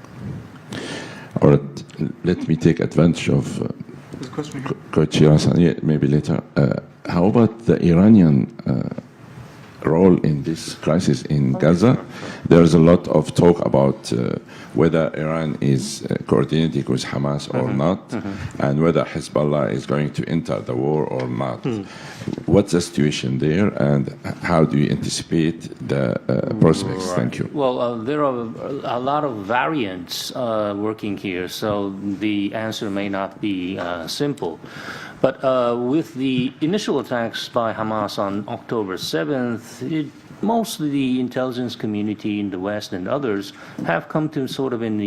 All right, let me take advantage of Koichiro-san, maybe later. How about the Iranian role in this crisis in Gaza? There's a lot of talk about whether Iran is coordinating with Hamas or not, and whether Hezbollah is going to enter the war or not. What's the situation there, and how do you anticipate the prospects? Thank you. Well, there are a lot of variants working here, so the answer may not be simple. But with the initial attacks by Hamas on October 7th, most of the intelligence community in the West and others have come to sort of an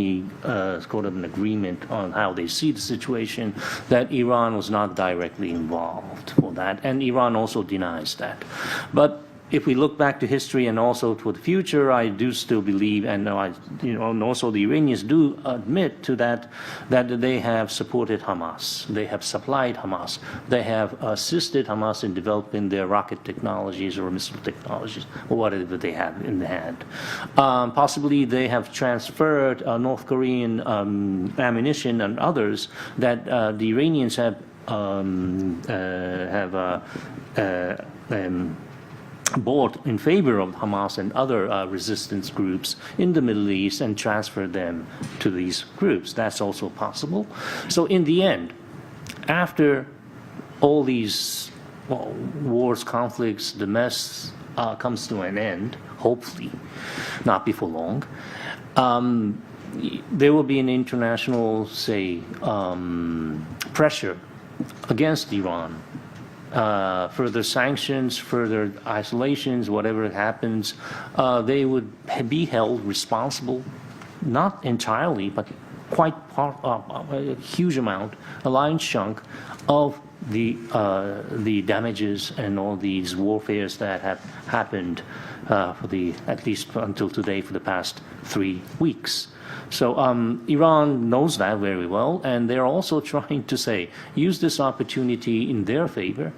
agreement on how they see the situation, that Iran was not directly involved for that, and Iran also denies that. But if we look back to history and also to the future, I do still believe, and also the Iranians do admit to that they have supported Hamas, they have supplied Hamas, they have assisted Hamas in developing their rocket technologies or missile technologies or whatever they have in hand. Possibly they have transferred North Korean ammunition and others that the Iranians have bought in favor of Hamas and other resistance groups in the Middle East and transferred them to these groups. That's also possible. So in the end, after all these wars, conflicts, the mess comes to an end, hopefully, not before long, there will be an international, pressure against Iran. Further sanctions, further isolations, whatever happens, they would be held responsible, not entirely, but quite a huge amount, a lion's chunk of the damages and all these warfares that have happened at least until today for the past 3 weeks. So Iran knows that very well, and they're also trying to use this opportunity in their favor.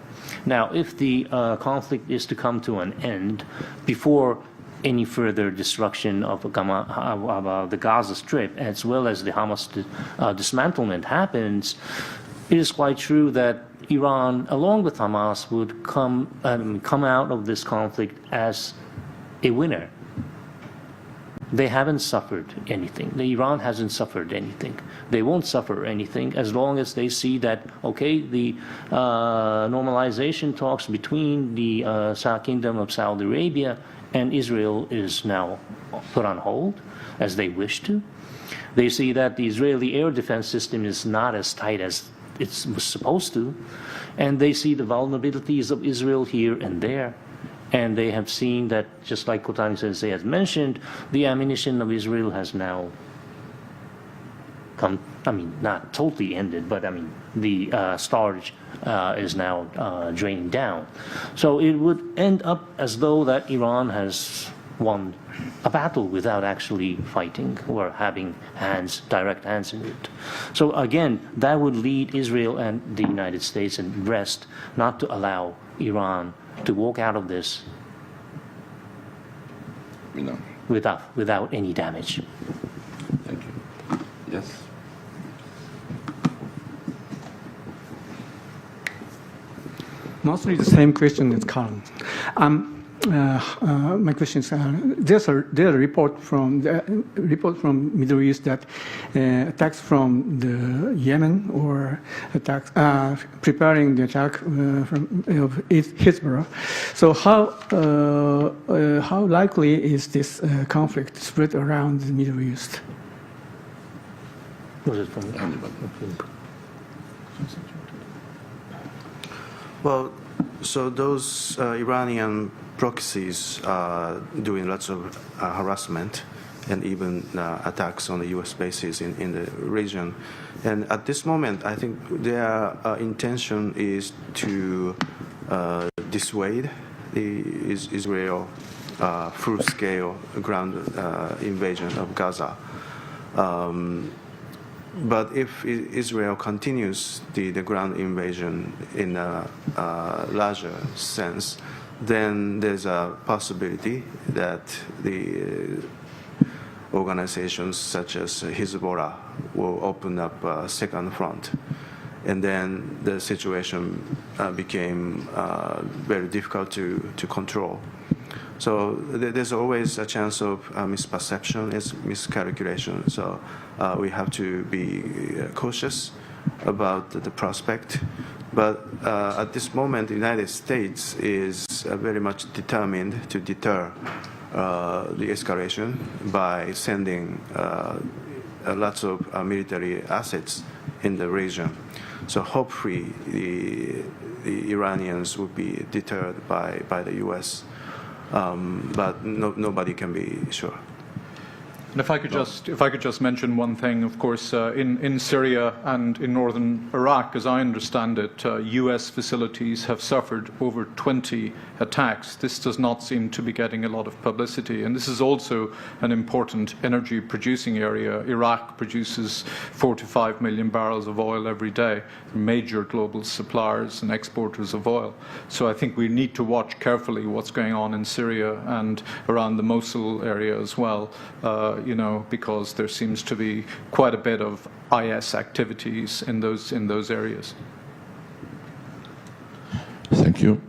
Now, if the conflict is to come to an end before any further destruction of the Gaza Strip, as well as the Hamas dismantlement happens, it is quite true that Iran, along with Hamas, would come out of this conflict as a winner. They haven't suffered anything. Iran hasn't suffered anything. They won't suffer anything as long as they see that, okay, the normalization talks between the Kingdom of Saudi Arabia and Israel is now put on hold, as they wish to. They see that the Israeli air defense system is not as tight as it was supposed to, and they see the vulnerabilities of Israel here and there. And they have seen that, just like Kotani Sensei has mentioned, the ammunition of Israel has now come, not totally ended, but the storage is now draining down. So it would end up as though that Iran has won a battle without actually fighting or having direct hands in it. So again, that would lead Israel and the United States and rest not to allow Iran to walk out of this without any damage. Thank you. Yes. Mostly the same question as Colin. My question is: there's a report from Middle East that attacks from the Yemen or attacks preparing the attack of Hezbollah. So how likely is this conflict spread around the Middle East? Was it from Well, so those Iranian proxies are doing lots of harassment and even attacks on the U.S. bases in the region. And at this moment, I think their intention is to dissuade the Israel full-scale ground invasion of Gaza. But if Israel continues the ground invasion in a larger sense, then there's a possibility that the organizations such as Hezbollah will open up a second front. And then the situation became very difficult to control. So there's always a chance of misperception, miscalculation. So we have to be cautious about the prospect. But at this moment, the United States is very much determined to deter the escalation by sending lots of military assets in the region. So hopefully the Iranians will be deterred by the U.S. But nobody can be sure. And if I could just mention one thing, of course, in Syria and in northern Iraq, as I understand it, U.S. facilities have suffered over 20 attacks. This does not seem to be getting a lot of publicity, and this is also an important energy-producing area. Iraq produces 4 to 5 million barrels of oil every day, major global suppliers and exporters of oil. So I think we need to watch carefully what's going on in Syria and around the Mosul area as well. Because there seems to be quite a bit of IS activities in those areas. Thank you.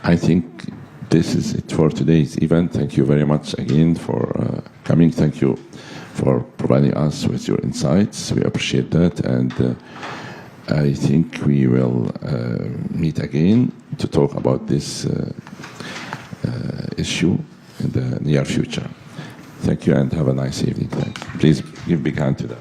I think this is it for today's event. Thank you very much again for coming. Thank you for providing us with your insights. We appreciate that, and I think we will meet again to talk about this issue in the near future. Thank you and have a nice evening. Thanks. Please give a big hand to that.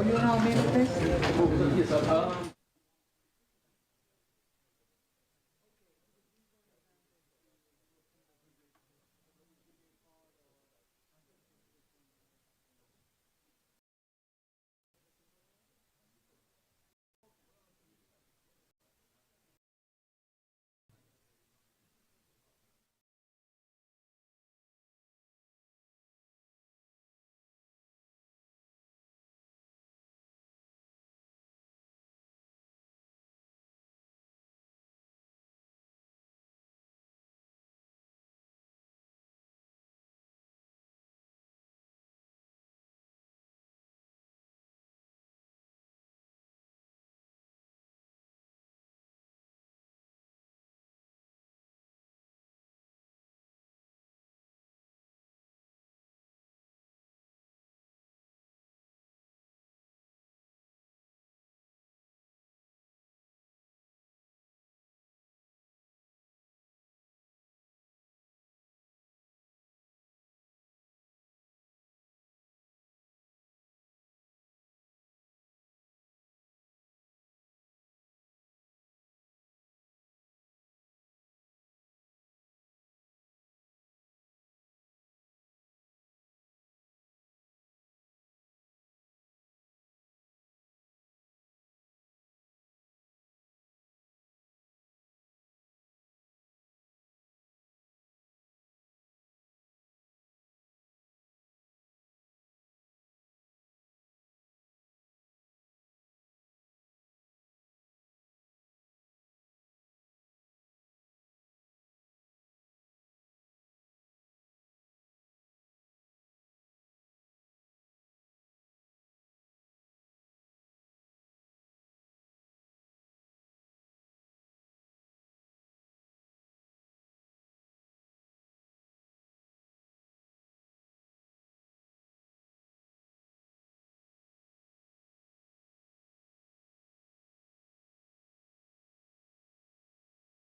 ご利用のおメールです。